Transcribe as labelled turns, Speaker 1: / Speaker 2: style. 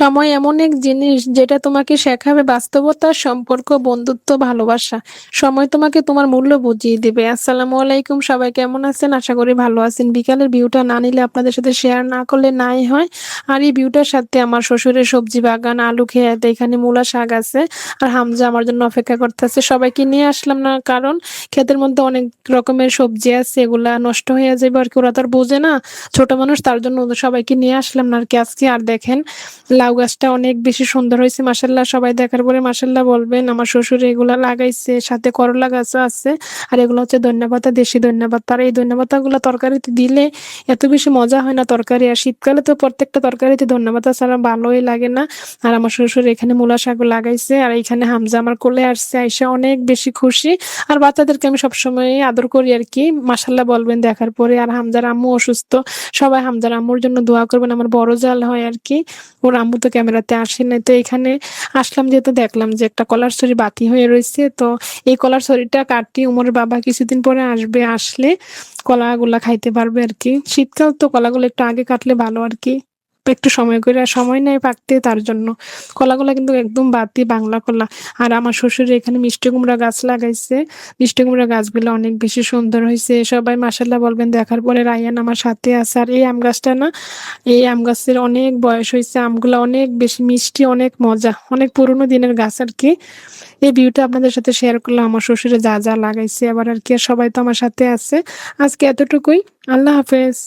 Speaker 1: সময় এমন এক জিনিস যেটা তোমাকে শেখাবে বাস্তবতা, সম্পর্ক, বন্ধুত্ব, ভালোবাসা। সময় তোমাকে তোমার মূল্য বুঝিয়ে দিবে। আসসালামু আলাইকুম, সবাই কেমন আছেন? আশা করি ভালো আছেন। বিকালের ভিউটা না নিলে আপনাদের সাথে শেয়ার না করলে নাই হয়। আর এই ভিউটার সাথে আমার শ্বশুরের সবজি বাগান, আলু খেত, এখানে মূলা শাক আছে। আর হামজা আমার জন্য অপেক্ষা করতেছে। সবাইকে নিয়ে আসলাম না, কারণ ক্ষেতের মধ্যে অনেক রকমের সবজি আছে, এগুলা নষ্ট হয়ে যাবে আর কি, ওরা তো আর বোঝে না, ছোট মানুষ, তার জন্য ওদের সবাইকে নিয়ে আসলাম না আর কি আজকে। আর দেখেন, লাউ গাছটা অনেক বেশি সুন্দর হয়েছে মাশাআল্লাহ। সবাই দেখার পরে মাশাআল্লাহ বলবেন। আমার শ্বশুর এগুলা লাগাইছে, সাথে করলা গাছও আছে। আর এগুলো হচ্ছে ধন্যপাতা, দেশি ধন্যপাতা। আর এই ধন্যপাতা গুলা তরকারিতে দিলে এত বেশি মজা হয় না তরকারি। আর শীতকালে তো প্রত্যেকটা তরকারিতে ধন্যপাতা ছাড়া ভালোই লাগে না। আর আমার শ্বশুর এখানে মূলা শাক লাগাইছে। আর এখানে হামজা আমার কোলে আসছে, আইসা অনেক বেশি খুশি। আর বাচ্চাদেরকে আমি সবসময় আদর করি আর কি, মাশাআল্লাহ বলবেন দেখার পরে। আর হামজার আম্মু অসুস্থ, সবাই হামজার আম্মুর জন্য দোয়া করবেন। আমার বড় জাল হয় আর কি, ওর আম্মু তো ক্যামেরাতে আসে না। তো এখানে আসলাম যেহেতু, দেখলাম যে একটা কলার ছড়ি বাতি হয়ে রয়েছে। তো এই কলার ছড়িটা কাটি, উমরের বাবা কিছুদিন পরে আসবে, আসলে কলাগুলা খাইতে পারবে আর কি। শীতকাল তো কলাগুলো একটু আগে কাটলে ভালো আর কি, একটু সময় করে। আর সময় নেই পাকতে, তার জন্য কলাগুলা কিন্তু একদম বাতি বাংলা কলা। আর আমার শ্বশুর এখানে মিষ্টি কুমড়া গাছ লাগাইছে। মিষ্টি কুমড়া গাছগুলো অনেক বেশি সুন্দর হয়েছে, সবাই মাশাআল্লাহ বলবেন দেখার পরে। রায়ান আমার সাথে আছে। আর এই আম গাছটা না, এই আম গাছের অনেক বয়স হয়েছে, আমগুলা অনেক বেশি মিষ্টি, অনেক মজা, অনেক পুরোনো দিনের গাছ আর কি। এই ভিউটা আপনাদের সাথে শেয়ার করলাম, আমার শ্বশুরে যা যা লাগাইছে আবার আর কি। আর সবাই তো আমার সাথে আছে। আজকে এতটুকুই। আল্লাহ হাফেজ।